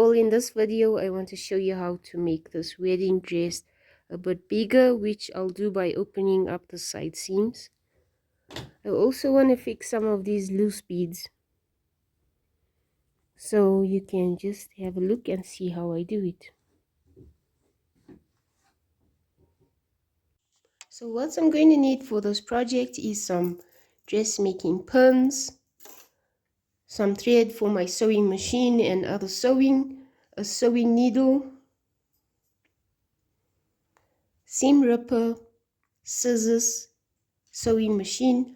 all, in this video I want to show you how to make this wedding dress a bit bigger, which I'll do by opening up the side seams. I also want to fix some of these loose beads, so you can just have a look and see how I do it. So what I'm going to need for this project is some dressmaking pins, some thread for my sewing machine and other sewing, a sewing needle, seam ripper, scissors, sewing machine,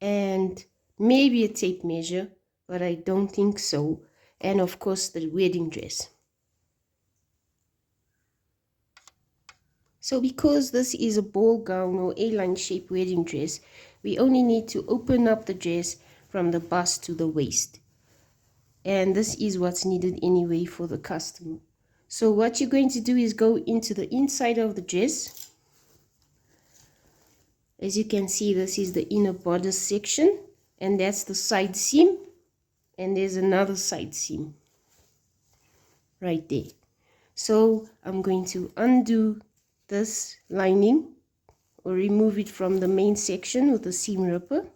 and maybe a tape measure, but I don't think so, and of course the wedding dress. So because this is a ball gown or A-line shape wedding dress, we only need to open up the dress from the bust to the waist, and this is what's needed anyway for the customer. So what you're going to do is go into the inside of the dress. As you can see, this is the inner bodice section, and that's the side seam, and there's another side seam right there. So I'm going to undo this lining or remove it from the main section with the seam ripper.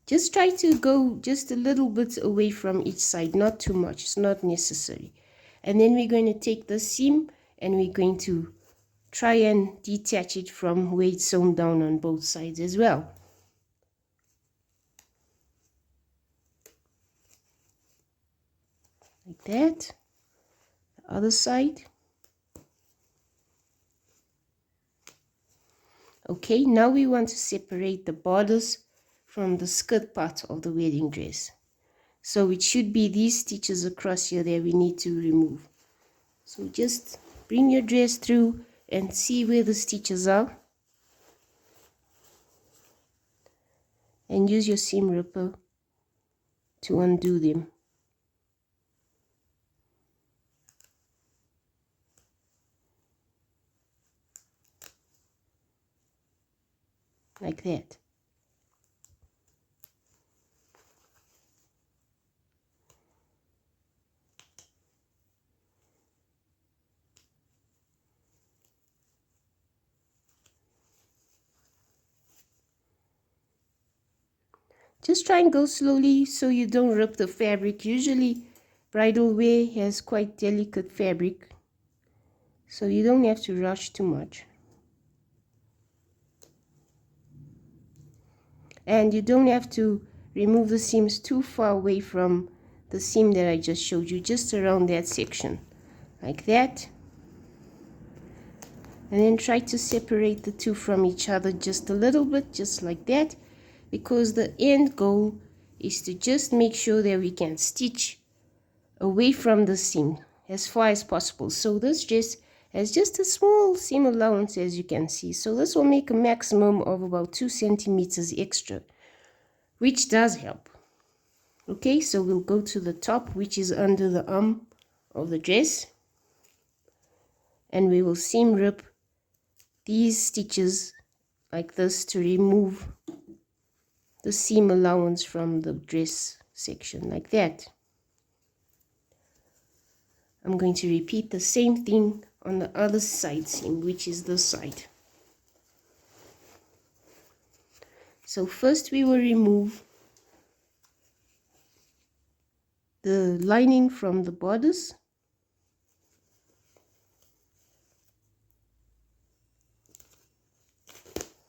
Just try to go just a little bit away from each side, not too much, it's not necessary. And then we're going to take the seam and we're going to try and detach it from where it's sewn down on both sides as well. Like that. The other side. Okay, now we want to separate the bodice from the skirt part of the wedding dress. So it should be these stitches across here that we need to remove. So just bring your dress through and see where the stitches are. And use your seam ripper to undo them. Like that. Just try and go slowly so you don't rip the fabric. Usually bridal wear has quite delicate fabric, so you don't have to rush too much. And you don't have to remove the seams too far away from the seam that I just showed you, just around that section, like that. And then try to separate the two from each other just a little bit, just like that, because the end goal is to just make sure that we can stitch away from the seam as far as possible. So this dress has just a small seam allowance, as you can see, so this will make a maximum of about 2 centimeters extra, which does help. Okay, so we'll go to the top, which is under the arm of the dress, and we will seam rip these stitches like this to remove the seam allowance from the dress section, like that. I'm going to repeat the same thing on the other side seam, which is this side. So first we will remove the lining from the bodice.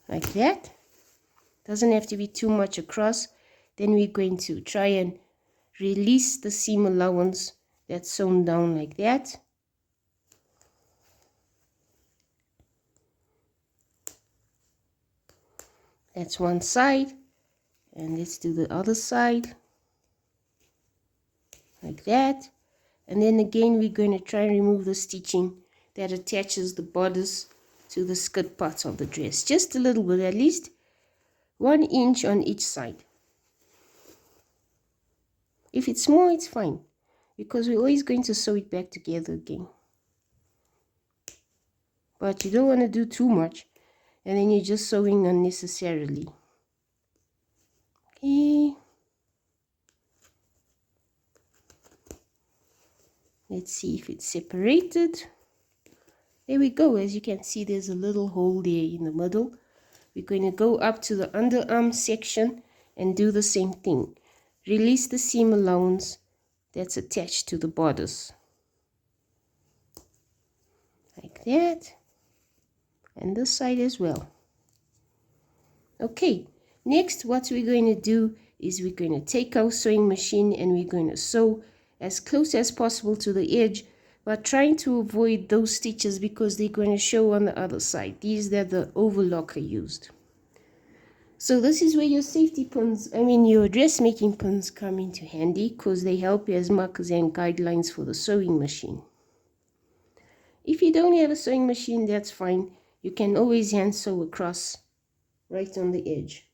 Like that. Doesn't have to be too much across. Then we're going to try and release the seam allowance that's sewn down like that. That's one side, and let's do the other side like that. And then again we're going to try and remove the stitching that attaches the bodice to the skirt part of the dress, just a little bit, at least 1 inch on each side. If it's more, it's fine, because we're always going to sew it back together again. but you don't want to do too much, and then you're just sewing unnecessarily. Okay, let's see if it's separated. There we go. As you can see, there's a little hole there in the middle. We're going to go up to the underarm section and do the same thing. Release the seam allowance that's attached to the bodice. Like that. And this side as well. Okay, next what we're going to do is we're going to take our sewing machine and we're going to sew as close as possible to the edge, but trying to avoid those stitches because they're going to show on the other side. These that the overlocker used. So this is where your safety pins, your dressmaking pins come into handy, because they help you as markers and guidelines for the sewing machine. If you don't have a sewing machine, that's fine. You can always hand sew across right on the edge.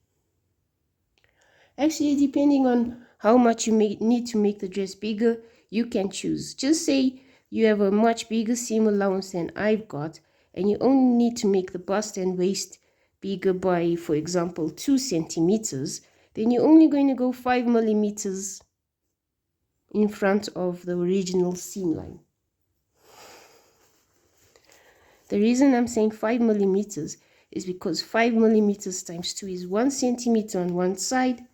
Actually, depending on how much you need to make the dress bigger, you can choose. Just say you have a much bigger seam allowance than I've got, and you only need to make the bust and waist bigger by, for example, 2 centimeters, then you're only going to go 5 millimeters in front of the original seam line. The reason I'm saying 5 millimeters is because 5 millimeters times 2 is 1 centimeter on one side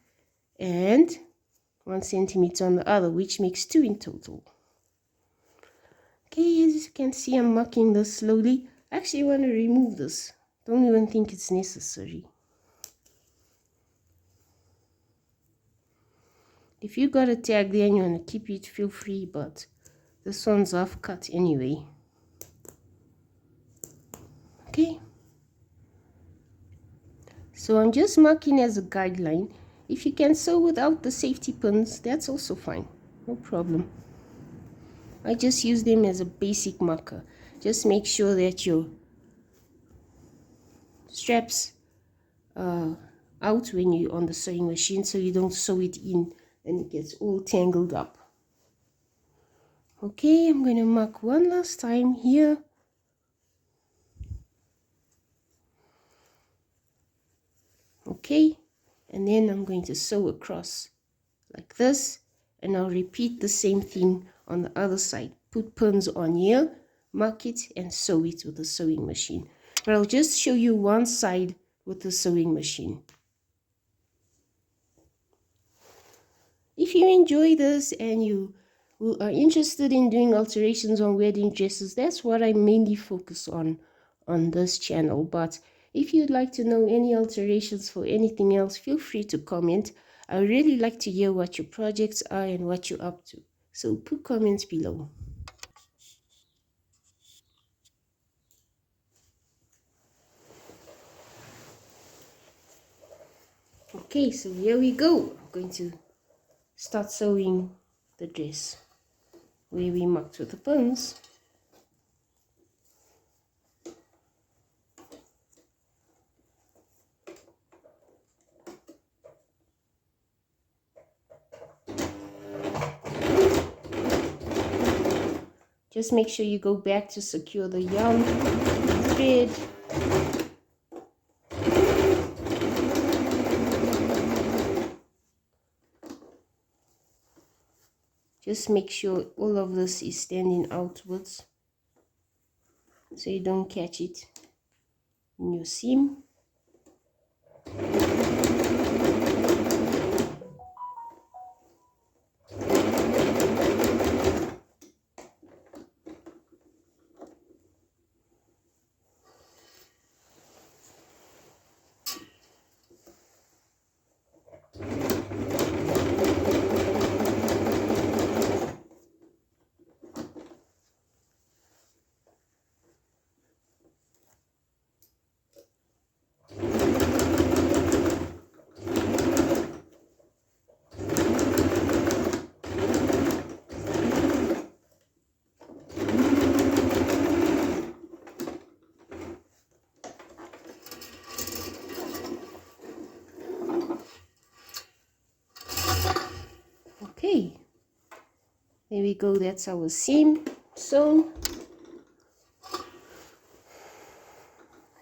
and 1 centimeter on the other, which makes 2 in total. Okay, as you can see, I'm marking this slowly. I actually want to remove this. Don't even think it's necessary. If you got a tag there and you want to keep it, feel free, but this one's half cut anyway. Okay. So I'm just marking as a guideline. If you can sew without the safety pins, that's also fine. No problem. I just use them as a basic marker. Just make sure that your straps are out when you're on the sewing machine, so you don't sew it in and it gets all tangled up. Okay, I'm going to mark one last time here. Okay, and then I'm going to sew across like this, and I'll repeat the same thing on the other side. Put pins on here, mark it, and sew it with the sewing machine. But I'll just show you one side with the sewing machine. If you enjoy this and you are interested in doing alterations on wedding dresses, that's what I mainly focus on this channel. But if you'd like to know any alterations for anything else, feel free to comment. I really like to hear what your projects are and what you're up to. So put comments below. Okay, so here we go. I'm going to start sewing the dress where we marked with the pins. Just make sure you go back to secure the yarn thread. Just make sure all of this is standing outwards so you don't catch it in your seam. Okay, there we go. That's our seam sewn.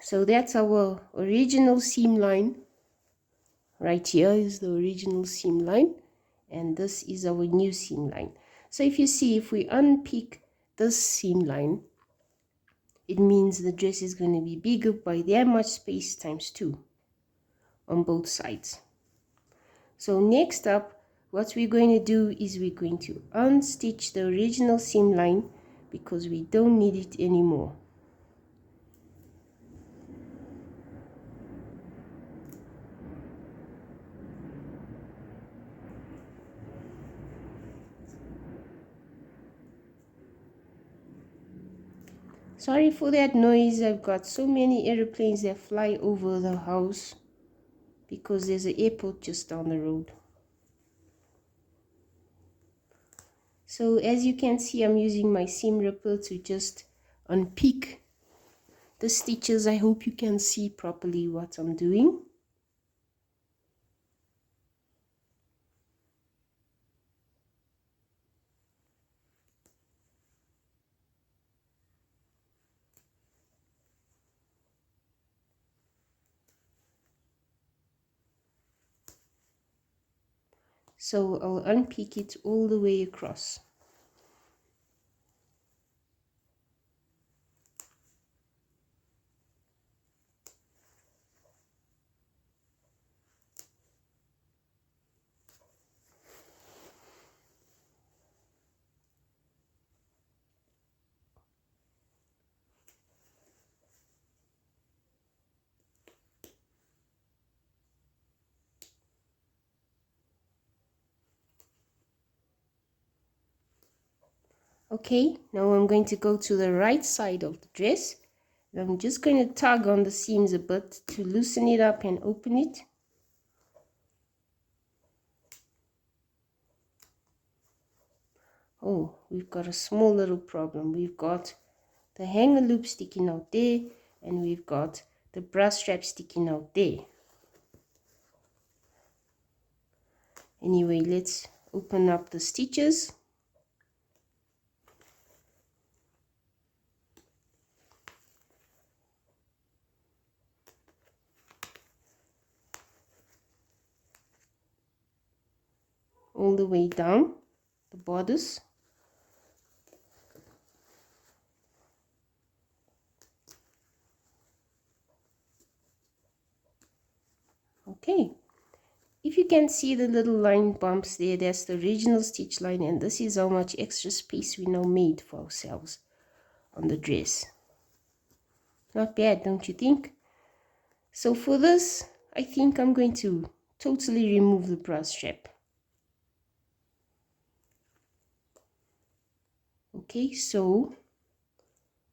So that's our original seam line. Right here is the original seam line, and this is our new seam line. So if you see, if we unpick this seam line, it means the dress is going to be bigger by that much space times 2 on both sides. So next up, what we're going to do is we're going to unstitch the original seam line because we don't need it anymore. Sorry for that noise. I've got so many airplanes that fly over the house because there's an airport just down the road. So as you can see, I'm using my seam ripper to just unpick the stitches. I hope you can see properly what I'm doing. So I'll unpick it all the way across. Okay, now I'm going to go to the right side of the dress. And I'm just going to tug on the seams a bit to loosen it up and open it. Oh, we've got a small little problem. We've got the hanger loop sticking out there, and we've got the bra strap sticking out there. Anyway, let's open up the stitches. All the way down the borders. Okay, if you can see the little line bumps there, that's the original stitch line, and this is how much extra space we now made for ourselves on the dress. Not bad, don't you think? So for this, I think I'm going to totally remove the bra strap. Okay, so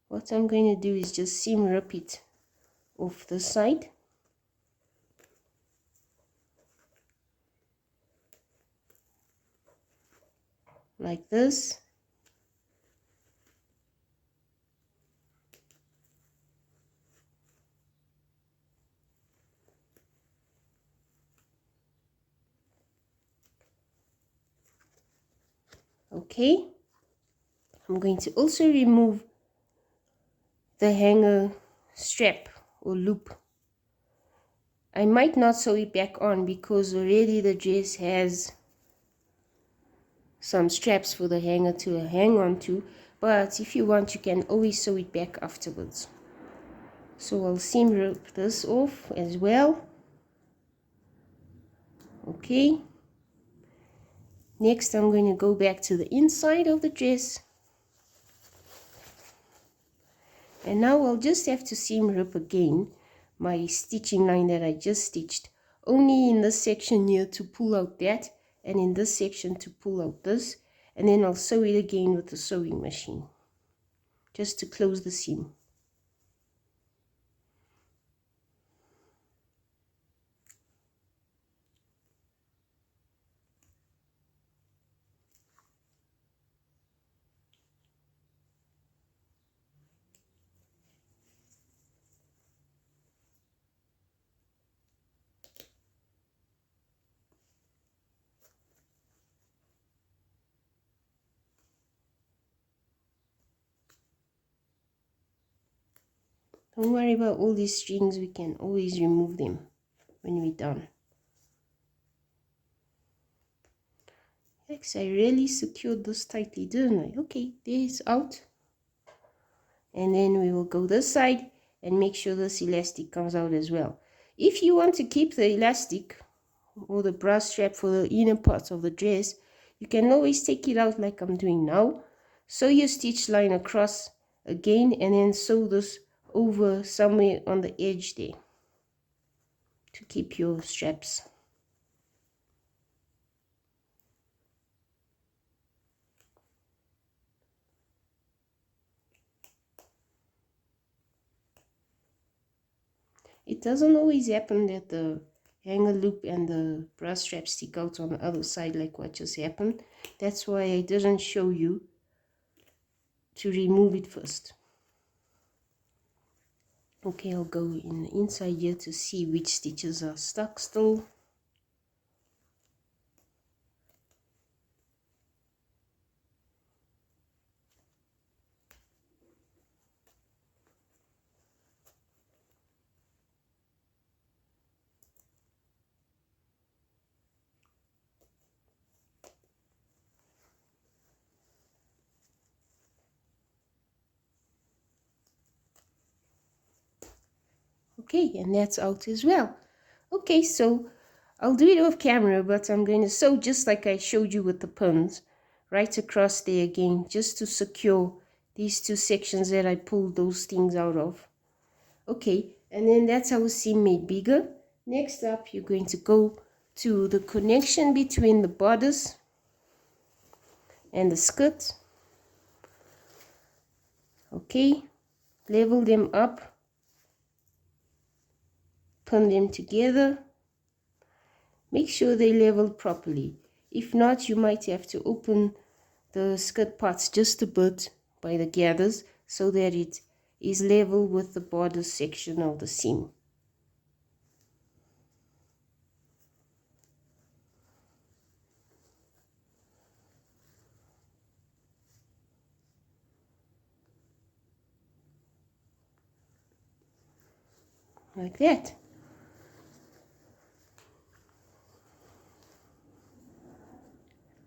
what I'm going to do is just seam rip it off the side. Like this. Okay, I'm going to also remove the hanger strap or loop. I might not sew it back on because already the dress has some straps for the hanger to hang on to, but if you want, you can always sew it back afterwards. So I'll seam rip this off as well. Okay, next I'm going to go back to the inside of the dress, and now I'll just have to seam rip again my stitching line that I just stitched, only in this section here to pull out that, and in this section to pull out this, and then I'll sew it again with the sewing machine just to close the seam. Don't worry about all these strings, we can always remove them when we're done. Yes, I really secured this tightly, didn't I? Okay, there's out. And then we will go this side and make sure this elastic comes out as well. If you want to keep the elastic or the bra strap for the inner parts of the dress, you can always take it out like I'm doing now. Sew your stitch line across again and then sew this over somewhere on the edge there to keep your straps. It doesn't always happen that the hanger loop and the bra strap stick out on the other side like what just happened. That's why I didn't show you to remove it first. Okay, I'll go in the inside here to see which stitches are stuck still. Okay, and that's out as well. Okay, so I'll do it off camera, but I'm going to sew just like I showed you with the pins right across there again, just to secure these two sections that I pulled those things out of. Okay, and then that's our seam made bigger. Next up, you're going to go to the connection between the bodice and the skirt. Okay, level them up, pin them together. Make sure they level properly. If not, you might have to open the skirt parts just a bit by the gathers so that it is level with the border section of the seam. Like that.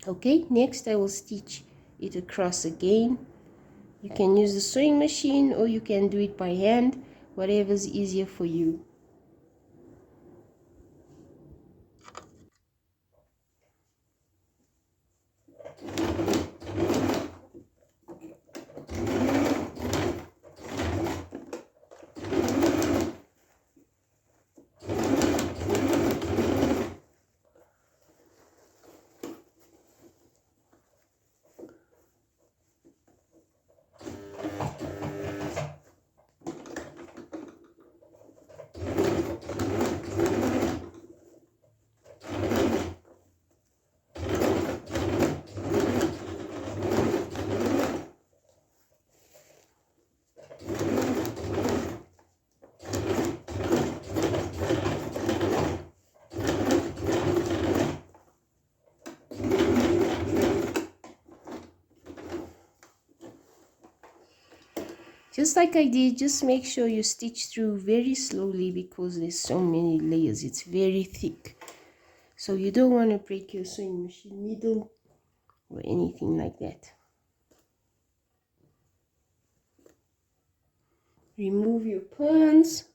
Okay, next I will stitch it across again. You can use the sewing machine or you can do it by hand, whatever is easier for you. Just like I did, just make sure you stitch through very slowly because there's so many layers. It's very thick. So you don't want to break your sewing machine needle or anything like that. Remove your pins.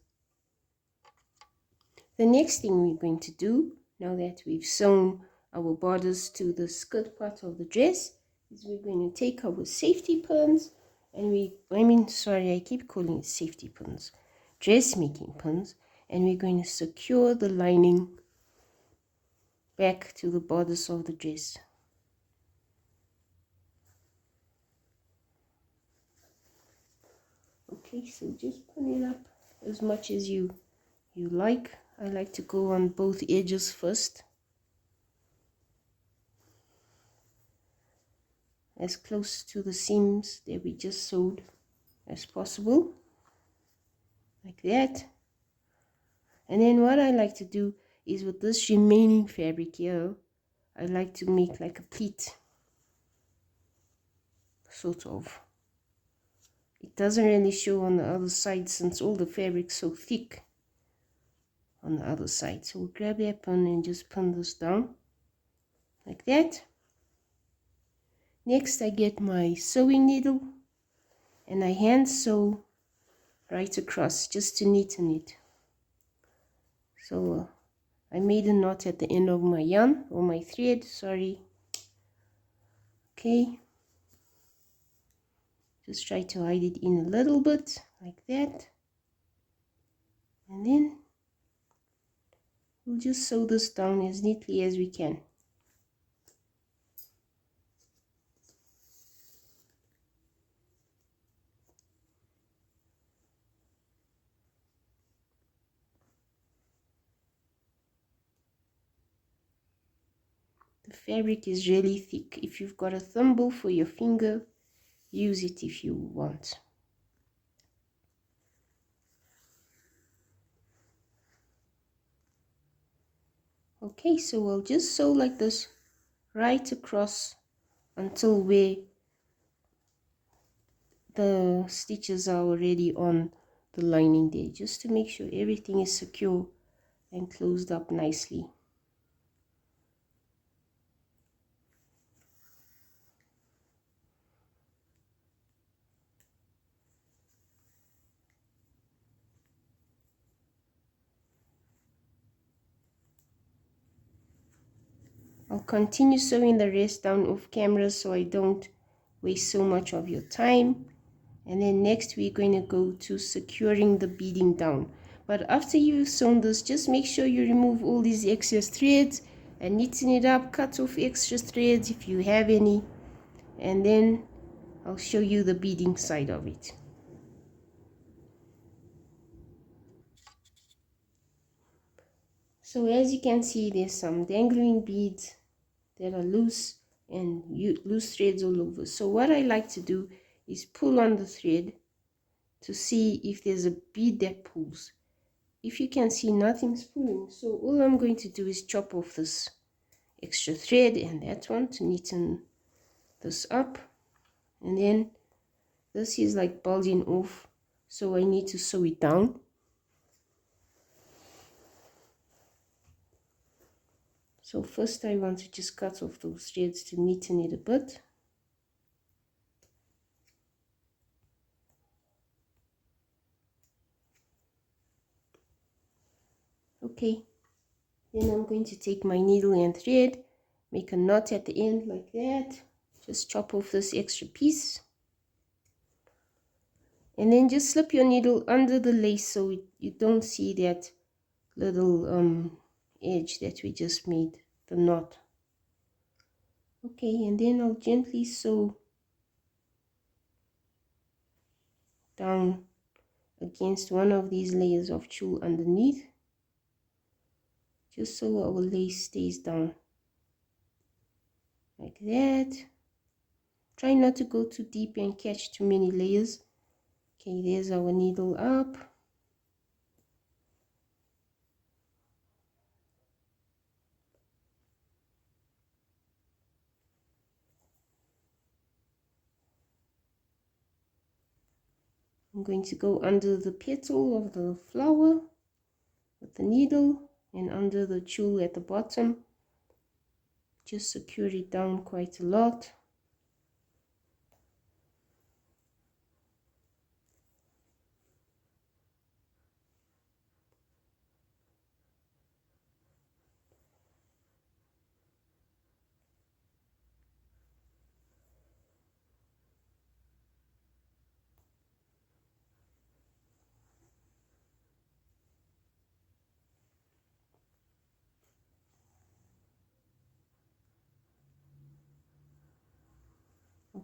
The next thing we're going to do, now that we've sewn our borders to the skirt part of the dress, is we're going to take our safety pins and I keep calling it safety pins, dressmaking pins, and we're going to secure the lining back to the borders of the dress. Okay, so just pin it up as much as you like. I like to go on both edges first, as close to the seams that we just sewed as possible, like that. And then what I like to do is with this remaining fabric here, I like to make like a pleat, sort of, it doesn't really show on the other side since all the fabric's so thick on the other side. So we'll grab that pin and just pin this down like that. Next I get my sewing needle and I hand sew right across just to neaten it. So I made a knot at the end of my yarn or my thread, sorry. Okay, just try to hide it in a little bit like that, and then we'll just sew this down as neatly as we can. The fabric is really thick. If you've got a thimble for your finger, use it if you want. Okay, so we'll just sew like this right across until where the stitches are already on the lining there, just to make sure everything is secure and closed up nicely. I'll continue sewing the rest down off camera so I don't waste so much of your time. And then next we're going to go to securing the beading down. But after you've sewn this, just make sure you remove all these excess threads and neaten it up. Cut off extra threads if you have any, and then I'll show you the beading side of it. So as you can see, there's some dangling beads that are loose and loose threads all over. So what I like to do is pull on the thread to see if there's a bead that pulls. If you can see, nothing's pulling, so all I'm going to do is chop off this extra thread and that one to neaten this up. And then this is like bulging off, so I need to sew it down. So first I want to just cut off those threads to neaten it a bit. Okay, then I'm going to take my needle and thread, make a knot at the end like that, just chop off this extra piece, and then just slip your needle under the lace so you don't see that little edge that we just made, the knot. Okay, and then I'll gently sew down against one of these layers of tulle underneath, just so our lace stays down like that. Try not to go too deep and catch too many layers. Okay, there's our needle up. I'm going to go under the petal of the flower with the needle and under the tulle at the bottom. Just secure it down quite a lot.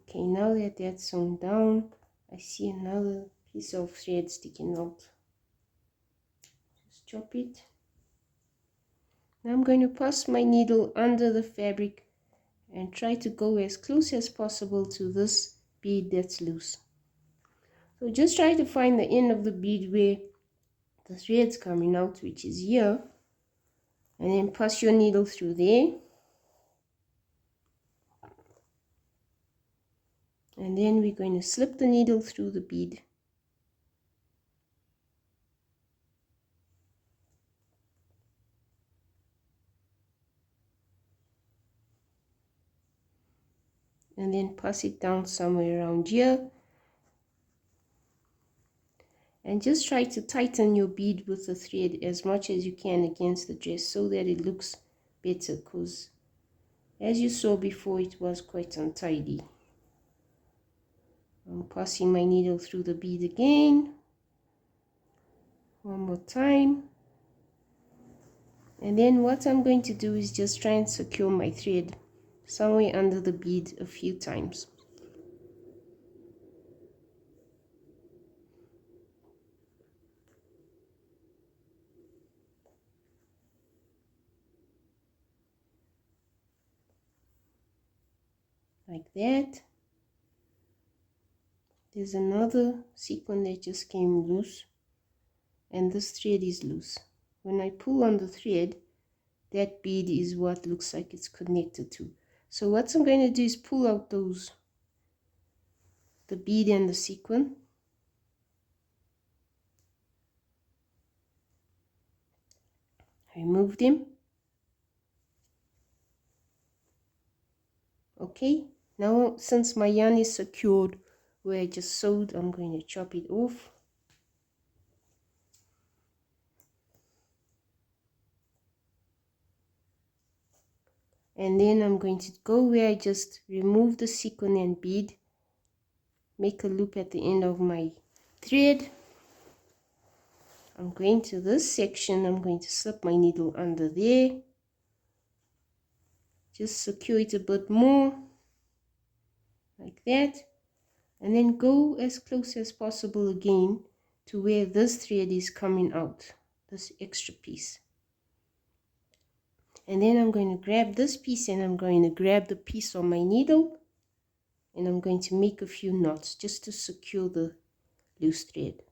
Okay, now that that's sewn down, I see another piece of thread sticking out. Just chop it. Now I'm going to pass my needle under the fabric and try to go as close as possible to this bead that's loose. So just try to find the end of the bead where the thread's coming out, which is here, and then pass your needle through there. And then we're going to slip the needle through the bead. And then pass it down somewhere around here. And just try to tighten your bead with the thread as much as you can against the dress so that it looks better, because as you saw before, it was quite untidy. I'm passing my needle through the bead again. One more time. And then what I'm going to do is just try and secure my thread somewhere under the bead a few times. Like that. There's another sequin that just came loose, and this thread is loose. When I pull on the thread, that bead is what looks like it's connected to. So what I'm going to do is pull out the bead and the sequin. Remove them. Okay, now since my yarn is secured where I just sewed, I'm going to chop it off. And then I'm going to go where I just removed the sequin and bead, make a loop at the end of my thread. I'm going to this section, I'm going to slip my needle under there, just secure it a bit more, like that, and then go as close as possible again to where this thread is coming out, this extra piece. And then I'm going to grab this piece and I'm going to grab the piece on my needle, and I'm going to make a few knots just to secure the loose thread.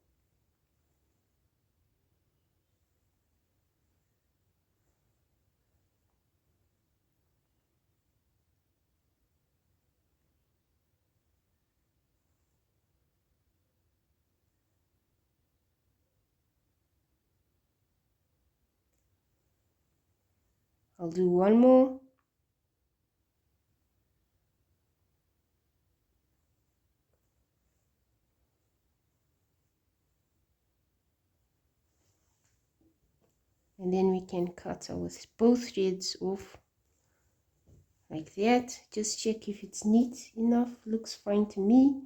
I'll do one more. And then we can cut our both threads off like that. Just check if it's neat enough, looks fine to me.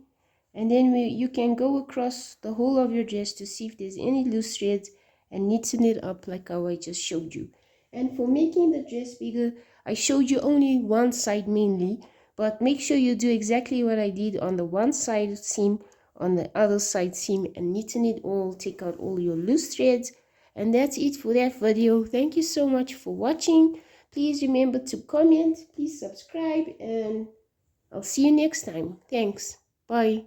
And then you can go across the whole of your dress to see if there's any loose threads and neaten it up like how I just showed you. And for making the dress bigger, I showed you only one side mainly, but make sure you do exactly what I did on the one side seam, on the other side seam, and neaten it all, take out all your loose threads. And that's it for that video. Thank you so much for watching. Please remember to comment, please subscribe, and I'll see you next time. Thanks. Bye.